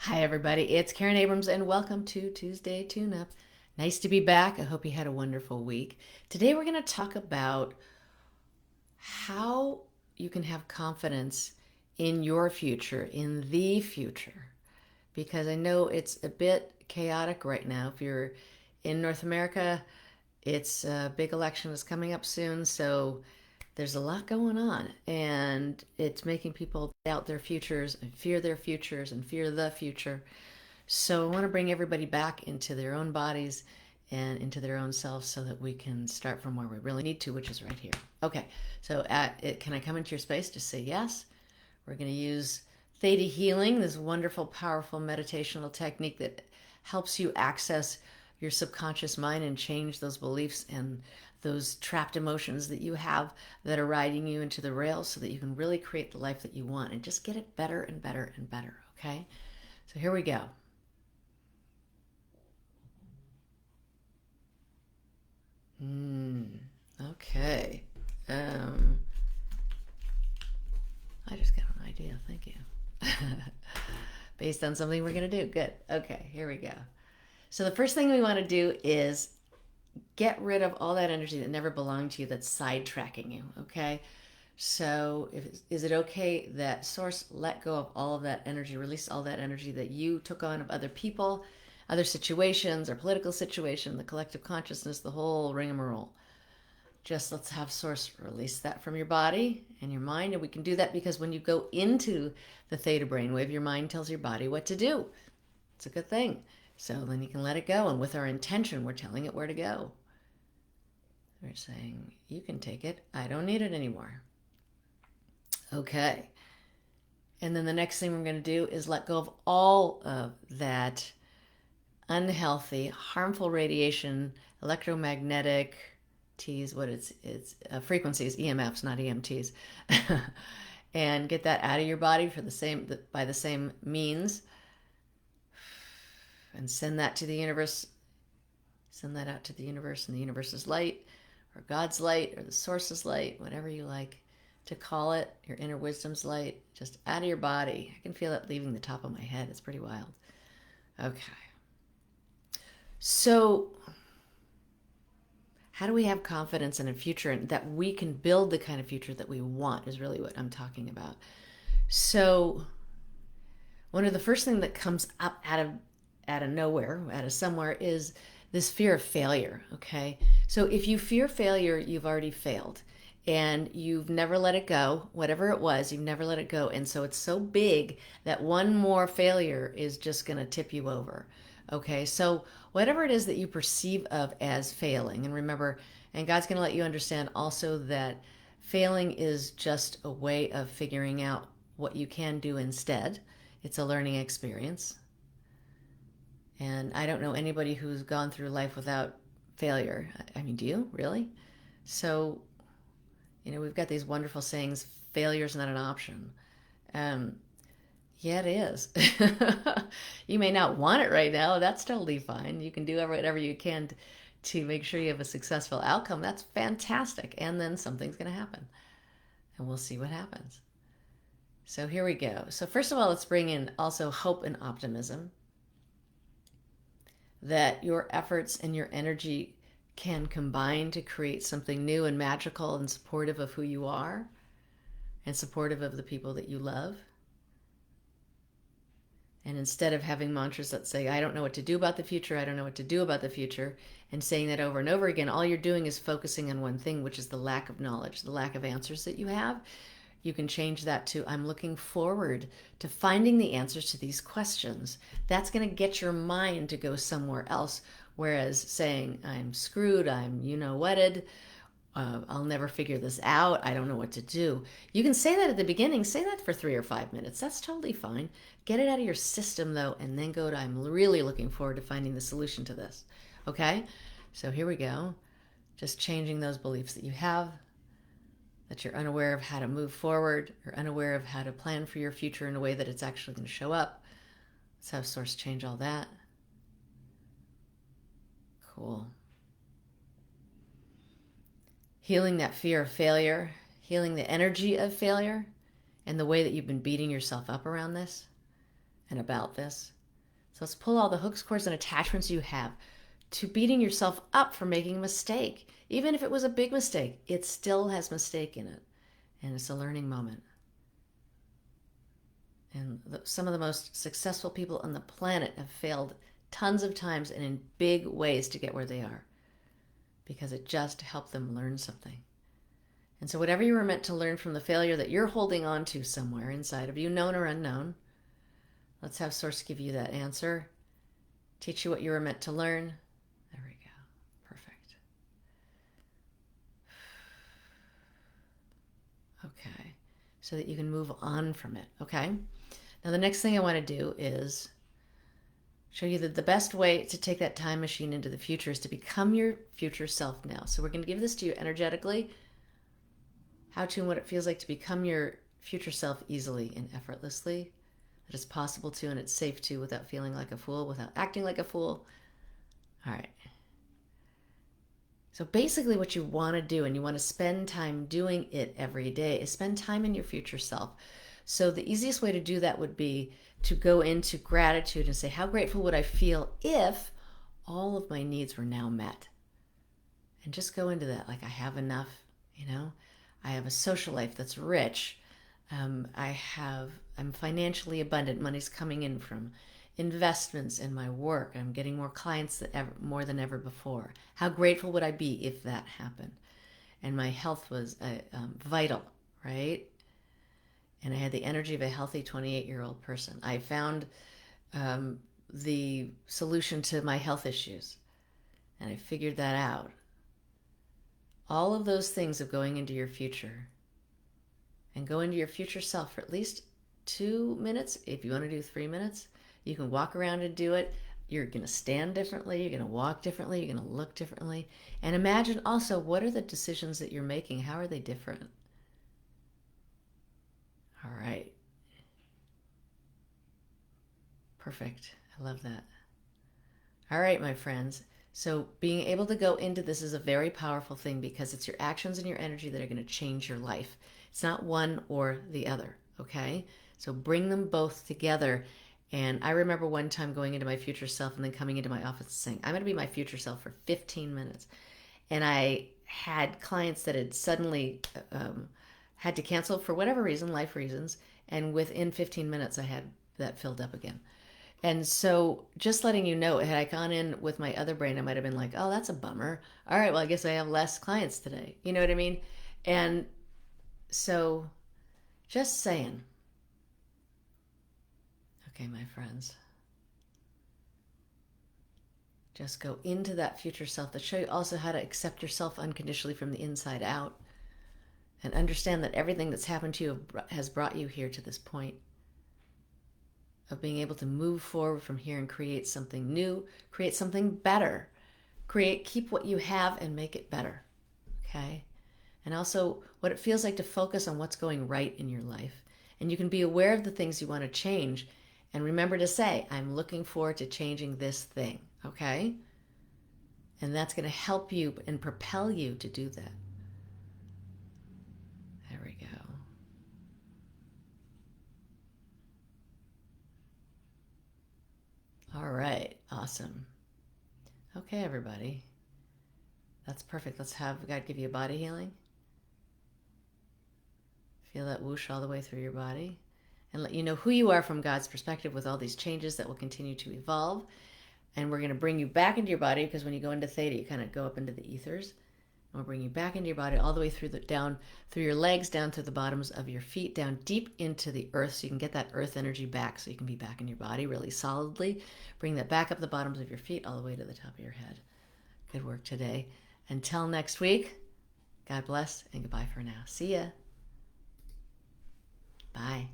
Hi, everybody. It's Karen Abrams, and welcome to Tuesday Tune Up. Nice to be back. I hope you had a wonderful week. Today, we're going to talk about how you can have confidence in your future, in the future, because I know it's a bit chaotic right now. If you're in North America, it's a big election is coming up soon, so there's a lot going on, and it's making people doubt their futures and fear their futures and fear the future. So I want to bring everybody back into their own bodies and into their own selves so that we can start from where we really need to, which is right here. Okay, so can I come into your space? Just say yes. We're going to use Theta Healing, this wonderful, powerful meditational technique that helps you access your subconscious mind and change those beliefs and those trapped emotions that you have that are riding you into the rails so that you can really create the life that you want and just get it better and better and better. Okay, so here we go. Okay. Um, I just got an idea. Thank you. Based on something we're going to do. Good. Okay, here we go. So, the first thing we want to do is get rid of all that energy that never belonged to you that's sidetracking you. Okay. So, is it okay that Source let go of all of that energy, release all that energy that you took on of other people, other situations, or political situation, the collective consciousness, the whole ringamarole? Just let's have Source release that from your body and your mind. And we can do that because when you go into the theta brainwave, your mind tells your body what to do. It's a good thing. So then you can let it go. And with our intention, we're telling it where to go. We're saying, you can take it. I don't need it anymore. Okay. And then the next thing we're going to do is let go of all of that unhealthy, harmful radiation, electromagnetic, T's what it's frequencies, EMFs, not EMTs, and get that out of your body for the same by the same means, and send that to the universe. Send that out to the universe, and the universe's light, or God's light, or the Source's light, whatever you like to call it, your inner wisdom's light, just out of your body. I can feel it leaving the top of my head. It's pretty wild. Okay. So how do we have confidence in a future and that we can build the kind of future that we want is really what I'm talking about. So one of the first things that comes up out of nowhere, out of somewhere, is this fear of failure. Okay, so if you fear failure, you've already failed, and you've never let it go. Whatever it was, you've never let it go, and so it's so big that one more failure is just going to tip you over. Okay, so whatever it is that you perceive of as failing, and remember, and God's going to let you understand also that failing is just a way of figuring out what you can do instead. It's a learning experience. And I don't know anybody who's gone through life without failure. I mean, do you really? So, we've got these wonderful sayings, failure is not an option. Um, yeah, it is. You may not want it right now. That's totally fine. You can do whatever you can to make sure you have a successful outcome. That's fantastic. And then something's going to happen. And we'll see what happens. So here we go. So, first of all, let's bring in also hope and optimism that your efforts and your energy can combine to create something new and magical and supportive of who you are and supportive of the people that you love. And instead of having mantras that say, I don't know what to do about the future, I don't know what to do about the future, and saying that over and over again, all you're doing is focusing on one thing, which is the lack of knowledge, the lack of answers that you have. You can change that to, I'm looking forward to finding the answers to these questions. That's going to get your mind to go somewhere else. Whereas saying, I'm screwed, I'm wedded, I'll never figure this out, I don't know what to do. You can say that at the beginning, say that for 3 or 5 minutes. That's totally fine. Get it out of your system though, and then go to, I'm really looking forward to finding the solution to this. Okay? So here we go. Just changing those beliefs that you have, that you're unaware of how to move forward, or unaware of how to plan for your future in a way that it's actually going to show up. Let's have Source change all that. Cool. Healing that fear of failure, healing the energy of failure, and the way that you've been beating yourself up around this. and about this. So let's pull all the hooks, cords, and attachments you have to beating yourself up for making a mistake. Even if it was a big mistake, it still has mistake in it. And it's a learning moment. And some of the most successful people on the planet have failed tons of times and in big ways to get where they are, because it just helped them learn something. And so whatever you were meant to learn from the failure that you're holding on to somewhere inside of you, known or unknown, let's have Source give you that answer, teach you what you were meant to learn. There we go. Perfect. Okay. So that you can move on from it. Okay. Now the next thing I want to do is show you that the best way to take that time machine into the future is to become your future self now. So we're going to give this to you energetically, how to and what it feels like to become your future self easily and effortlessly. That it's possible to and it's safe to without feeling like a fool, without acting like a fool. All right. So basically what you want to do, and you want to spend time doing it every day, is spend time in your future self. So the easiest way to do that would be to go into gratitude and say, how grateful would I feel if all of my needs were now met? And just go into that, like, I have enough, I have a social life that's rich. I'm financially abundant. Money's coming in from investments in my work. I'm getting more clients more than ever before. How grateful would I be if that happened? And my health was vital, right? And I had the energy of a healthy 28-year-old person. I found the solution to my health issues, and I figured that out. All of those things of going into your future, and go into your future self for at least 2 minutes. If you want to do 3 minutes, you can walk around and do it. You're going to stand differently. You're going to walk differently. You're going to look differently. And imagine also, what are the decisions that you're making? How are they different? All right. Perfect. I love that. All right, my friends. So being able to go into this is a very powerful thing, because it's your actions and your energy that are going to change your life. It's not one or the other, okay? So bring them both together. And I remember one time going into my future self and then coming into my office and saying, I'm going to be my future self for 15 minutes. And I had clients that had suddenly had to cancel for whatever reason, life reasons. And within 15 minutes, I had that filled up again. And so just letting you know, had I gone in with my other brain, I might have been like, oh, that's a bummer. All right, well, I guess I have less clients today. You know what I mean? And so just saying. Okay, my friends. Just go into that future self that show you also how to accept yourself unconditionally from the inside out, and understand that everything that's happened to you has brought you here to this point of being able to move forward from here and create something new, create something better, keep what you have and make it better, okay? And also what it feels like to focus on what's going right in your life. And you can be aware of the things you want to change, and remember to say, I'm looking forward to changing this thing, okay? And that's going to help you and propel you to do that. There we go. All right, awesome. Okay, everybody. That's perfect. Let's have God give you a body healing. Feel that whoosh all the way through your body, and let you know who you are from God's perspective with all these changes that will continue to evolve. And we're going to bring you back into your body, because when you go into theta, you kind of go up into the ethers. And we'll bring you back into your body all the way through down through your legs, down to the bottoms of your feet, down deep into the earth, so you can get that earth energy back, so you can be back in your body really solidly. Bring that back up the bottoms of your feet all the way to the top of your head. Good work today. Until next week, God bless and goodbye for now. See ya. Bye.